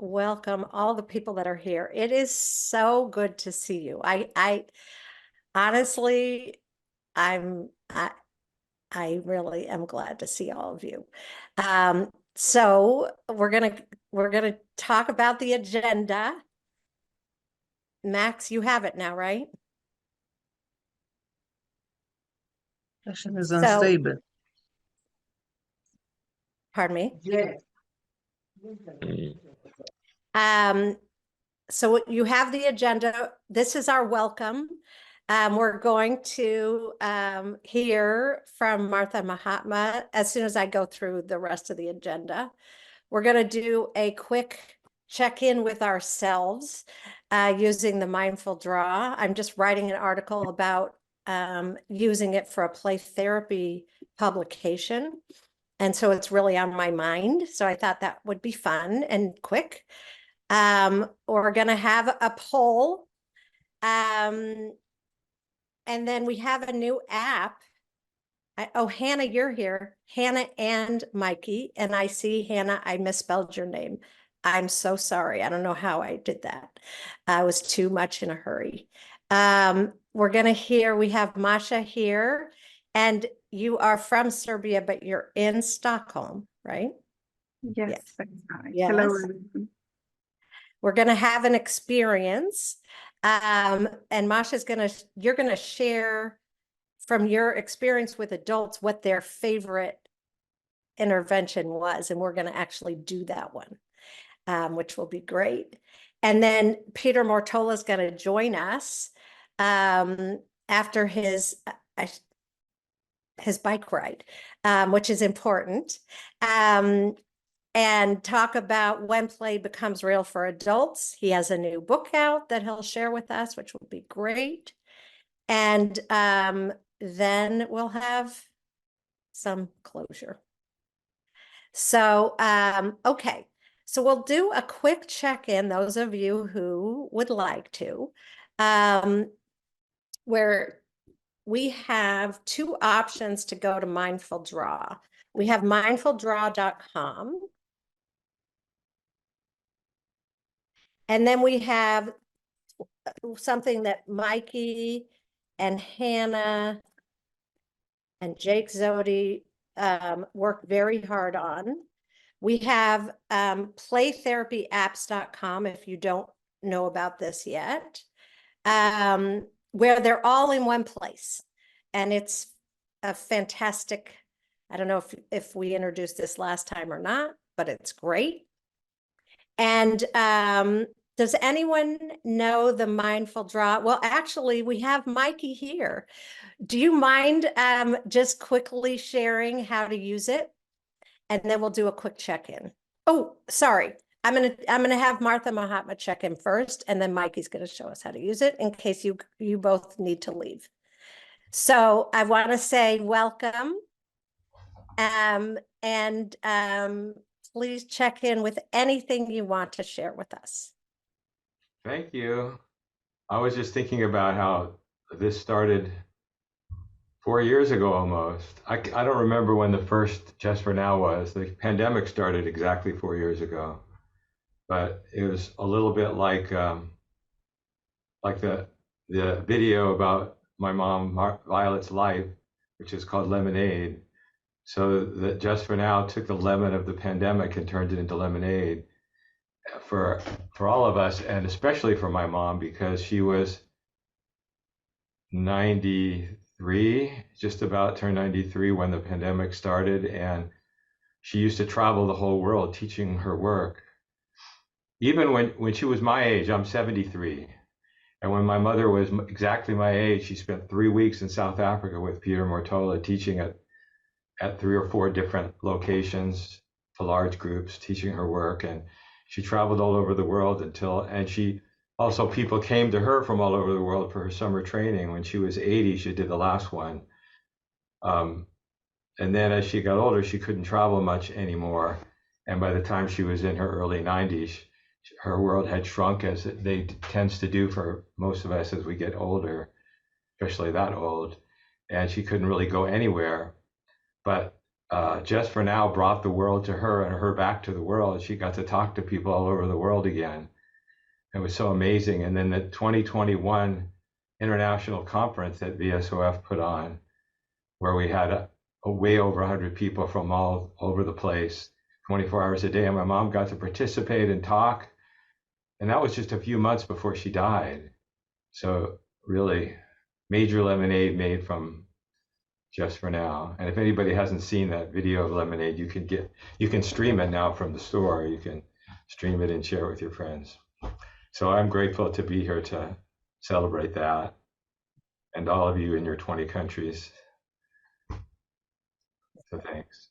welcome all the people that are here. It is so good to see you. I honestly, I'm, I really am glad to see all of you. So we're gonna talk about the agenda. Max, you have it now, right? Session is So, unstable. pardon me. Yeah. So you have the agenda. This is our welcome. We're going to hear from Martha Mahatma as soon as I go through the rest of the agenda. We're going to do a quick check-in with ourselves using the mindful draw. I'm just writing an article about using it for a play therapy publication. And so it's really on my mind. So I thought that would be fun and quick. We're going to have a poll. And then we have a new app. Oh, Hannah, you're here. Hannah and Mikey. And I see, Hannah, I misspelled your name. I'm so sorry. I don't know how I did that. I was too much in a hurry. We're going to hear, we have Masha here. And you are from Serbia, but you're in Stockholm, right? Yes, that's right. Yes. Hello, everyone. We're going to have an experience. And Masha's you're going to share from your experience with adults what their favorite intervention was. And we're going to actually do that one, which will be great. And then Peter Mortola is going to join us after his bike ride, which is important. And talk about when play becomes real for adults. He has a new book out that he'll share with us, which will be great. And then we'll have some closure. So, okay. So we'll do a quick check-in, those of you who would like to, where we have two options to go to Mindful Draw. We have mindfuldraw.com. And then we have something that Mikey and Hannah and Jake Zodi worked very hard on. We have playtherapyapps.com, if you don't know about this yet, where they're all in one place. And it's a fantastic, I don't know if we introduced this last time or not, but it's great. And does anyone know the mindful draw? Well, actually, we have Mikey here. Do you mind just quickly sharing how to use it? And then we'll do a quick check-in. Oh, sorry. I'm gonna have Martha Mahatma check in first, and then Mikey's gonna show us how to use it in case you both need to leave. So I want to say welcome. Please check in with anything you want to share with us. Thank you. I was just thinking about how this started 4 years ago almost. I don't remember when the first Just for Now was. The pandemic started exactly 4 years ago. But it was a little bit like the video about my mom, Violet's life, which is called Lemonade. So that Just for Now took the lemon of the pandemic and turned it into lemonade for all of us, and especially for my mom, because she was 93, just about turned 93 when the pandemic started, and she used to travel the whole world teaching her work. Even when she was my age, I'm 73. And when my mother was exactly my age, she spent 3 weeks in South Africa with Peter Mortola teaching at 3 or 4 different locations to large groups, teaching her work. And she traveled all over the world and she also, people came to her from all over the world for her summer training. When she was 80, she did the last one. And then as she got older, she couldn't travel much anymore. And by the time she was in her early 90s, her world had shrunk, as it tends to do for most of us as we get older, especially that old. And she couldn't really go anywhere. But Just for Now brought the world to her and her back to the world. She got to talk to people all over the world again. It was so amazing. And then the 2021 international conference that VSOF put on, where we had a way over 100 people from all over the place, 24 hours a day. And my mom got to participate and talk. And that was just a few months before she died. So really, major lemonade made from Just for Now. And if anybody hasn't seen that video of Lemonade, you can stream it now from the store. You can stream it and share it with your friends. So I'm grateful to be here to celebrate that, and all of you in your 20 countries. So thanks.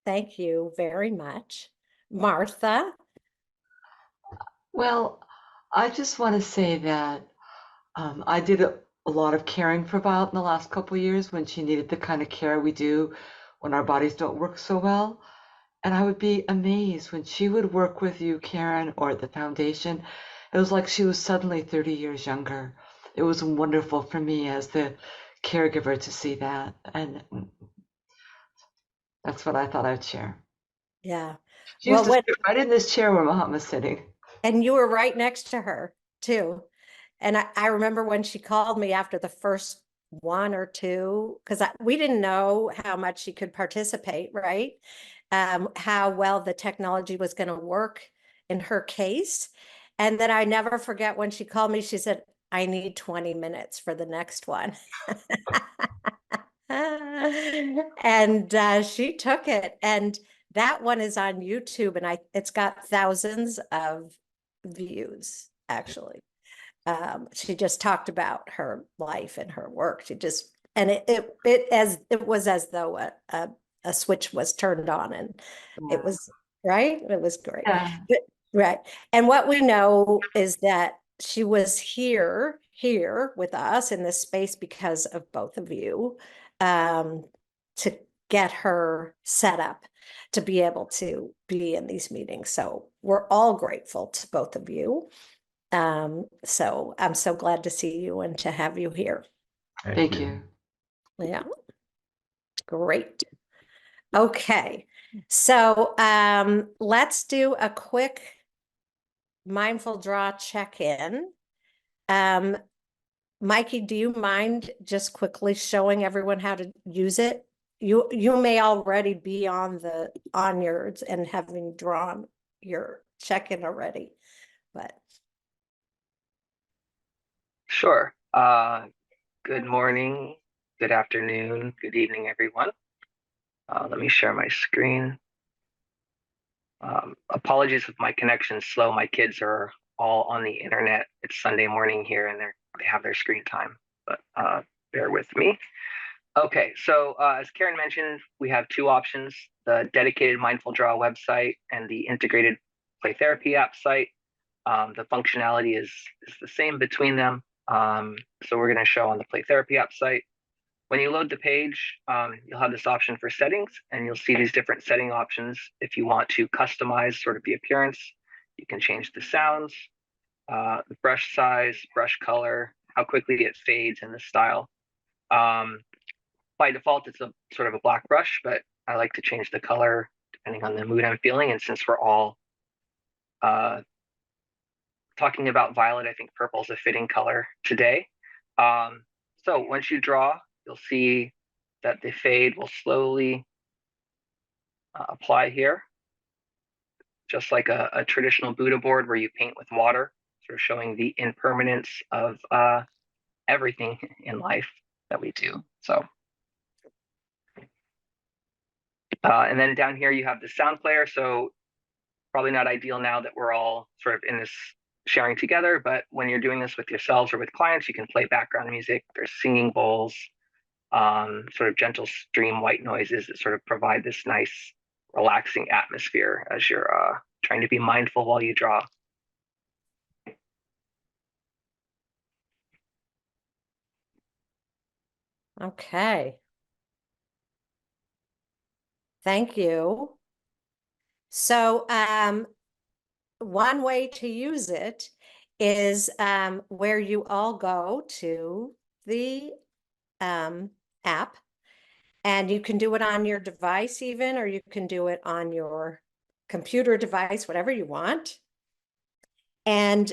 Thank you very much. Martha? Well, I just want to say that I did a lot of caring for Violet in the last couple of years when she needed the kind of care we do when our bodies don't work so well. And I would be amazed when she would work with you, Karen, or at the foundation. It was like she was suddenly 30 years younger. It was wonderful for me as the caregiver to see that. And that's what I thought I'd share. Yeah. She used Well, to sit right in this chair where Mahatma's sitting. and you were right next to her too. And I remember when she called me after the first one or two, because we didn't know how much she could participate, right? How well the technology was going to work in her case. And then I never forget when she called me, she said, I need 20 minutes for the next one. And she took it. And that one is on YouTube, and it's got thousands of views, actually. She just talked about her life and her work. And it was as though a switch was turned on, and it was right. It was great. Yeah. Right. And what we know is that she was here with us in this space because of both of you, to get her set up to be able to be in these meetings. So we're all grateful to both of you. So I'm so glad to see you and to have you here. Thank you. Yeah. Great. Okay. So let's do a quick mindful draw check-in. Mikey, do you mind just quickly showing everyone how to use it? You may already be on yours and having drawn your check-in already, but Sure. Good morning, good afternoon, good evening, everyone. Let me share my screen. Apologies if my connection's slow. My kids are all on the internet. It's Sunday morning here, and they have their screen time, but bear with me. Okay, so as Karen mentioned, we have two options: the dedicated Mindful Draw website and the integrated Play Therapy app site. The functionality is the same between them. So we're going to show on the Play Therapy app site. When you load the page, you'll have this option for settings, and you'll see these different setting options. If you want to customize sort of the appearance, you can change the sounds, the brush size, brush color, how quickly it fades, and the style. By default, it's a sort of a black brush, but I like to change the color depending on the mood I'm feeling. And since we're all talking about violet, I think purple is a fitting color today. So once you draw, you'll see that the fade will slowly apply here, just like a traditional Buddha board where you paint with water, sort of showing the impermanence of everything in life that we do. So, and then down here you have the sound player. So probably not ideal now that we're all sort of in this sharing together, but when you're doing this with yourselves or with clients, you can play background music. There's singing bowls, sort of gentle stream white noises that sort of provide this nice relaxing atmosphere as you're trying to be mindful while you draw. okay. Thank you. So one way to use it is where you all go to the app, And you can do it on your device even, or you can do it on your computer device, whatever you want. And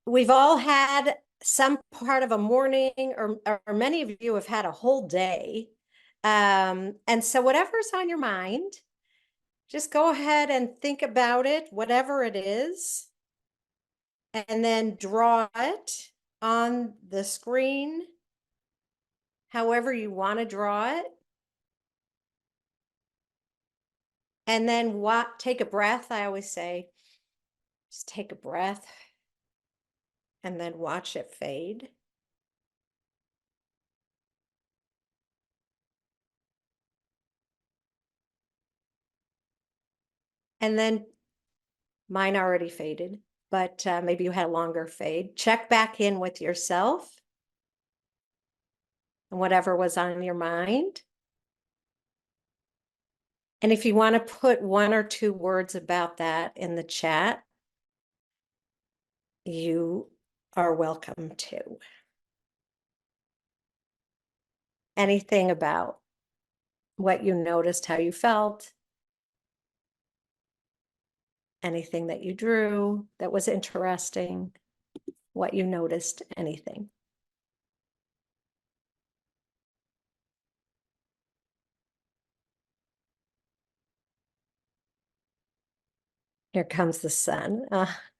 we've all had some part of a morning, or many of you have had a whole day. And so whatever's on your mind, just go ahead and think about it, whatever it is, and then draw it on the screen, however you want to draw it. And then take a breath. I always say, just take a breath and then watch it fade. And then mine already faded, but maybe you had a longer fade. Check back in with yourself and whatever was on your mind. And if you want to put 1 or 2 words about that in the chat, you are welcome to. Anything about what you noticed, how you felt, anything that you drew that was interesting, what you noticed, anything. Here comes the sun.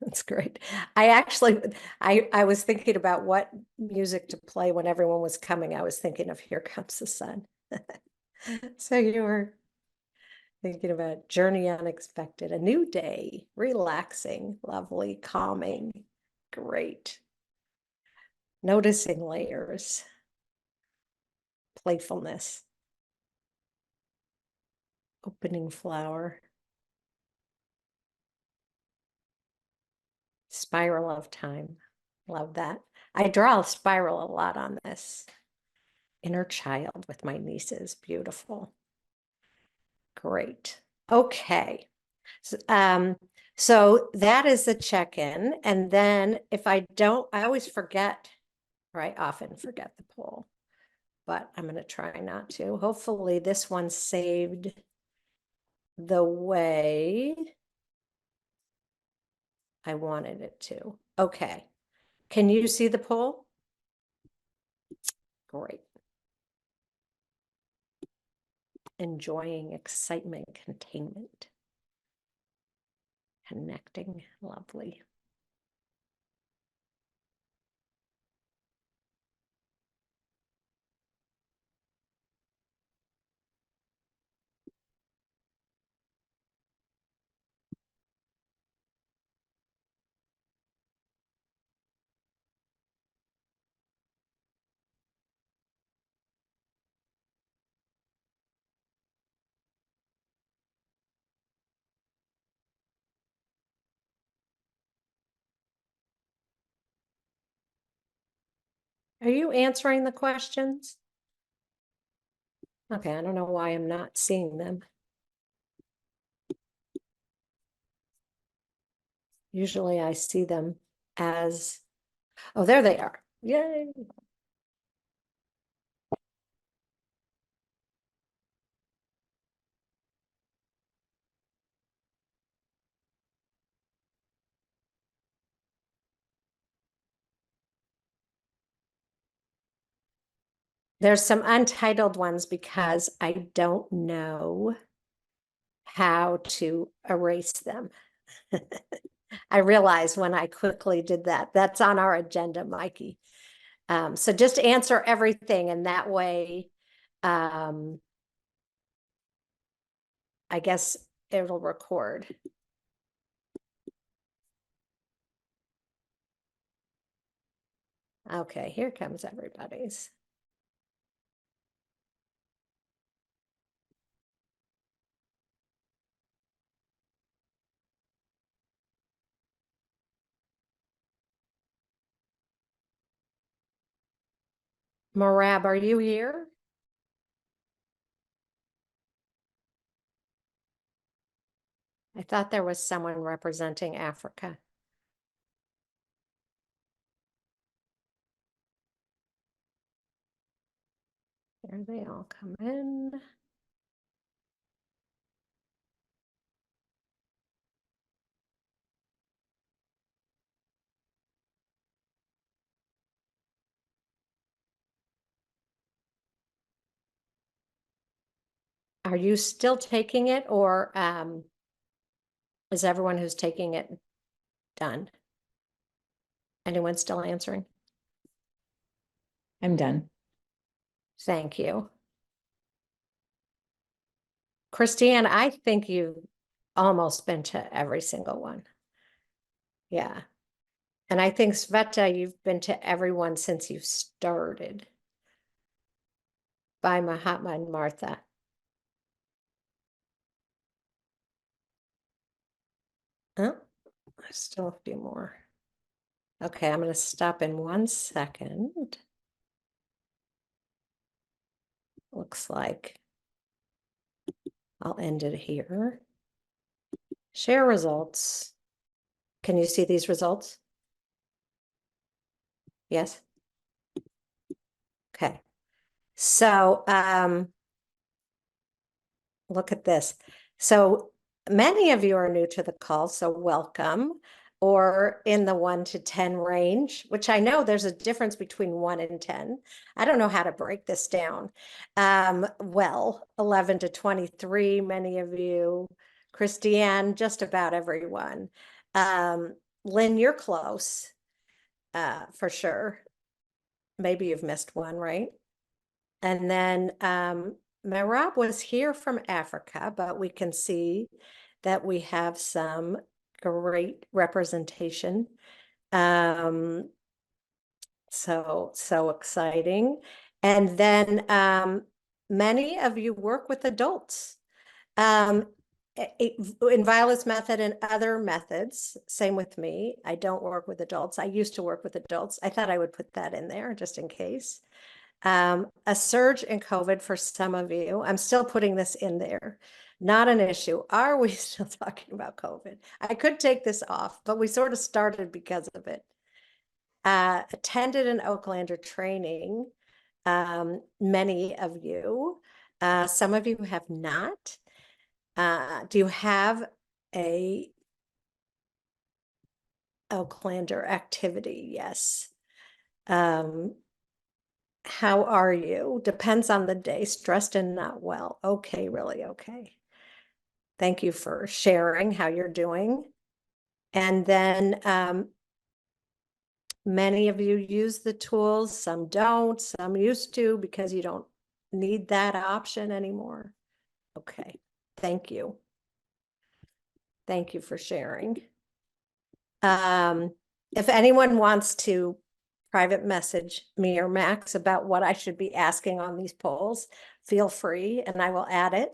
That's great. I was thinking about what music to play when everyone was coming. I was thinking of Here Comes the Sun. So you were thinking about Journey Unexpected, a new day, relaxing, lovely, calming, great. Noticing layers, playfulness, opening flower. Spiral of time. Love that. I draw a spiral a lot on this. Inner child with my nieces. Beautiful. Great. Okay. So that is the check-in. And then if I always forget, or I often forget the poll, but I'm going to try not to. Hopefully this one saved the way I wanted it to. Okay. Can you see the poll? Great. Enjoying excitement, containment, connecting, lovely. Are you answering the questions? Okay, I don't know why I'm not seeing them. Usually I see them as, oh, there they are. Yay. There's some untitled ones because I don't know how to erase them. I realized when I quickly did that. That's on our agenda, Mikey. So just answer everything, and that way, I guess it'll record. Okay, here comes everybody's. Morab, are you here? I thought there was someone representing Africa. There they all come in. Are you still taking it, or is everyone who's taking it done? Anyone still answering? I'm done. Thank you. Christiane, I think you've almost been to every single one. Yeah. And I think Sveta, you've been to everyone since you started. By Mahatma and Martha. Oh, there's still a few more. Okay, I'm going to stop in 1 second. Looks like I'll end it here. Share results. Can you see these results? Yes. Okay. So, look at this. So many of you are new to the call, so welcome, or in the 1 to 10 range, which I know there's a difference between 1 and 10. I don't know how to break this down. Well, 11 to 23, many of you. Christiane, just about everyone. Lynn, you're close, for sure. Maybe you've missed one, right? And then Merab was here from Africa, but we can see that we have some great representation. So exciting. And then many of you work with adults. In Violet's method and other methods, same with me. I don't work with adults. I used to work with adults. I thought I would put that in there just in case. A surge in COVID for some of you. I'm still putting this in there. Not an issue. Are we still talking about COVID? I could take this off, but we sort of started because of it. Attended an Oaklander training. Many of you. Some of you have not. Do you have a Oaklander activity? Yes. How are you? Depends on the day. Stressed and not well. Okay, really okay. Thank you for sharing how you're doing. And then many of you use the tools, some don't, some used to because you don't need that option anymore. Okay, thank you. Thank you for sharing. If anyone wants to private message me or Max about what I should be asking on these polls, feel free and I will add it.